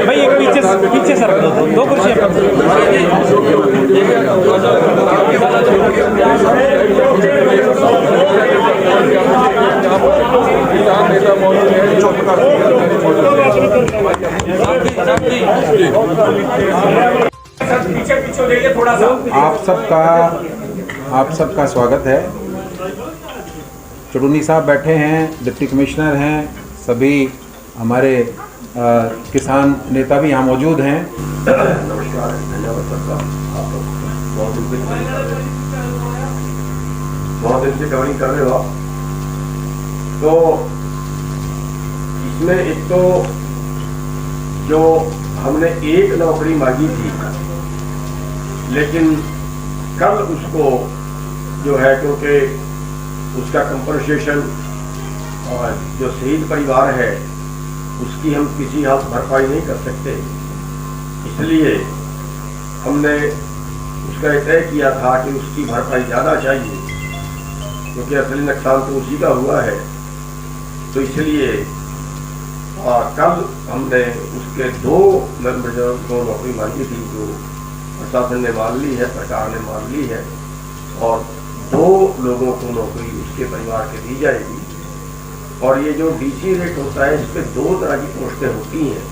भाई एक पीछे सर दो कुर्सियां। आप सबका स्वागत है। चुड़ूनी साहब बैठे हैं, डिप्टी कमिश्नर हैं, सभी हमारे किसान नेता भी यहाँ मौजूद हैं। नमस्कार, धन्यवाद सबका। आप लोग बहुत दिन से कवरिंग कर रहे हो आप। तो इसमें एक तो जो हमने एक नौकरी मांगी थी, लेकिन कल उसको जो है, क्योंकि उसका कंपनसेशन जो शहीद परिवार है उसकी हम किसी हाथ भरपाई नहीं कर सकते, इसलिए हमने उसका तय किया था कि उसकी भरपाई ज़्यादा चाहिए, क्योंकि असली नुकसान तो उसी का हुआ है। तो इसलिए कल हमने उसके दो नौकरी मांगी थी, जो प्रशासन ने मान ली है, सरकार ने मान ली है, और 2 लोगों को नौकरी उसके परिवार के दी जाएगी। और ये जो डीसी रेट होता है, इस पे 2 तरह की पोस्टें होती हैं।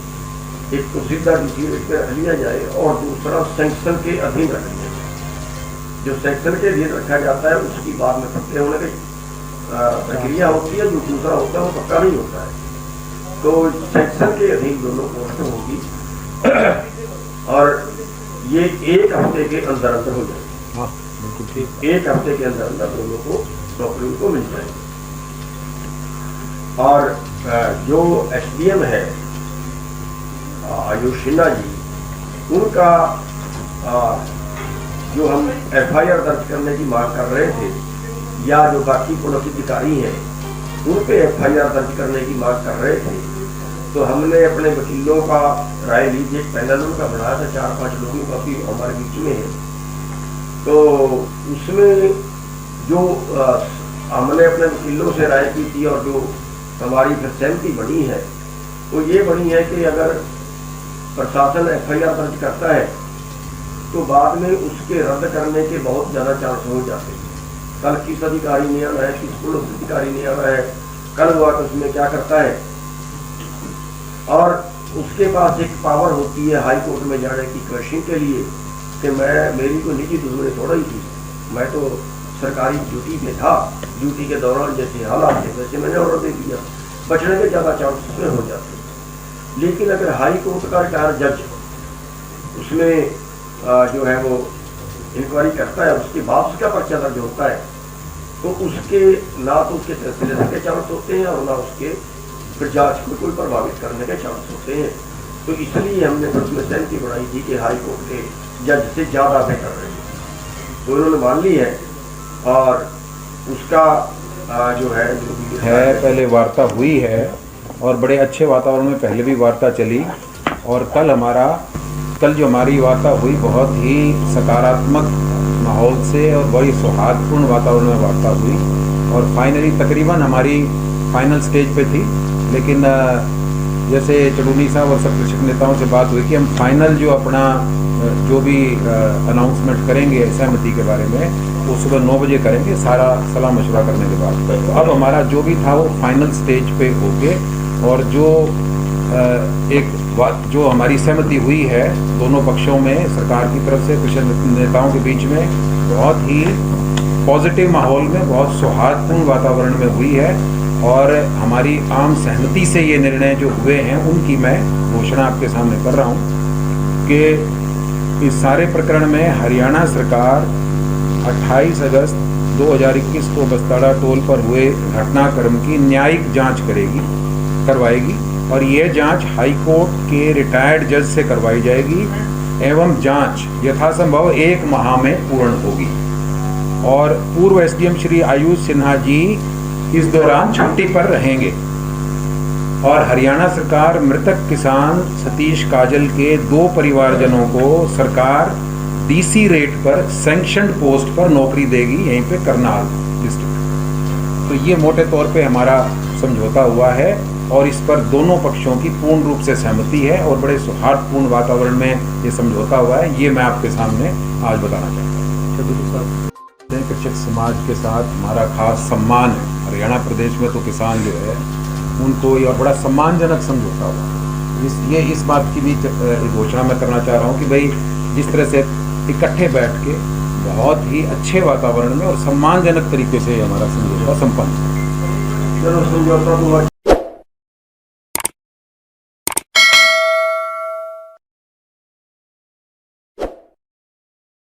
एक तो सीधा डीसी रेट पे रख लिया जाए, और दूसरा सैंक्शन के अधीन रख लिया जाए। जो सैंक्शन के अधीन रखा जाता है उसकी बाद में पक्के होने की प्रक्रिया होती है, जो दूसरा होता है वो पक्का नहीं होता है। तो सैंक्शन के अधीन दोनों पोस्टें होगी, और ये 1 हफ्ते के अंदर अंदर हो जाएगी। 1 हफ्ते के अंदर अंदर दोनों को नौकरी को मिल जाएगी। और जो एसडीएम है आयुष सिन्हा जी, उनका जो हम एफआईआर दर्ज करने की मांग कर रहे थे, या जो बाकी पुलिस अधिकारी हैं उन पे एफआईआर दर्ज करने की मांग कर रहे थे, तो हमने अपने वकीलों का राय ली। एक पैनल उनका बनाया था 4-5 लोगों का भी हमारे बीच में है। तो उसमें जो हमने अपने वकीलों से राय की थी, और जो हमारी फिर सहमति बनी है, वो ये बनी है कि अगर प्रशासन एफआईआर दर्ज करता है तो बाद में उसके रद्द करने के बहुत ज़्यादा चांस हो जाते हैं। कल किस अधिकारी ने आना है, किस पुलिस अधिकारी ने आना है, कल वो आकर उसमें क्या करता है, और उसके पास एक पावर होती है हाई कोर्ट में जाने की क्वेश्चन के लिए कि मेरी कोई निजी दुश्मनी थोड़ा ही थी, मैं तो सरकारी ड्यूटी में था, ड्यूटी के दौरान जैसे हालात थे वैसे मैंने ऑर्डर दे दिया। बचने के ज़्यादा चांस उसमें हो जाते हैं। लेकिन अगर हाई कोर्ट का रिटायर्ड जज उसमें जो है वो इंक्वायरी करता है, उसके बाद उसका पर्चा दर्ज होता है, तो उसके ना तो उसके फैसले के चांस होते हैं, और ना उसके फिर जांच को कोई प्रभावित करने के चांस होते हैं। तो इसलिए हमने उसमें सहमति बनाई थी कि हाई कोर्ट के जज से ज़्यादा बेहतर रहेगी। तो उन्होंने मान ली है, और उसका जो है पहले वार्ता हुई है, और बड़े अच्छे वातावरण में पहले भी वार्ता चली, और कल जो हमारी वार्ता हुई बहुत ही सकारात्मक माहौल से और बड़ी सौहार्दपूर्ण वातावरण में वार्ता हुई, और फाइनली तकरीबन हमारी फाइनल स्टेज पे थी। लेकिन जैसे चुड़ूनी साहब और सब कृषक नेताओं से बात हुई कि हम फाइनल जो अपना जो भी अनाउंसमेंट करेंगे सहमति के बारे में, वो सुबह 9 बजे करेंगे, सारा सलाह मशवरा करने के बाद। तो अब हमारा जो भी था वो फाइनल स्टेज पे हो गए, और जो हमारी सहमति हुई है दोनों पक्षों में, सरकार की तरफ से कृषक नेताओं के बीच में, बहुत ही पॉजिटिव माहौल में, बहुत सौहार्दपूर्ण वातावरण में हुई है। और हमारी आम सहमति से ये निर्णय जो हुए हैं उनकी मैं घोषणा आपके सामने कर रहा हूँ कि इस सारे प्रकरण में हरियाणा सरकार 28 अगस्त 2021 को बस्ताड़ा टोल पर हुए घटनाक्रम की न्यायिक जांच करवाएगी, और ये जांच हाई कोर्ट के रिटायर्ड जज से करवाई जाएगी, एवं जांच यथासंभव 1 माह में पूर्ण होगी। और पूर्व एसडीएम श्री आयुष सिन्हा जी इस दौरान छुट्टी पर रहेंगे, और हरियाणा सरकार मृतक किसान सतीश काजल के 2 परिवारजनों को सरकार डीसी रेट पर सैंक्शनड पोस्ट पर नौकरी देगी यहीं पे करनाल डिस्ट्रिक्ट। तो ये मोटे तौर पे हमारा समझौता हुआ है और इस पर दोनों पक्षों की पूर्ण रूप से सहमति है और बड़े सौहार्दपूर्ण वातावरण में ये समझौता हुआ है। ये मैं आपके सामने आज बताना चाहता हूँ। कृषक समाज के साथ हमारा खास सम्मान है। हरियाणा प्रदेश में तो किसान जो है उनको ये बड़ा सम्मानजनक समझौता हुआ। इस बात की भी घोषणा मैं करना चाह रहा हूँ कि भाई जिस तरह से इकट्ठे बैठ के बहुत ही अच्छे वातावरण में और सम्मानजनक तरीके से हमारा समझौता संपन्न। चलो समझौता तो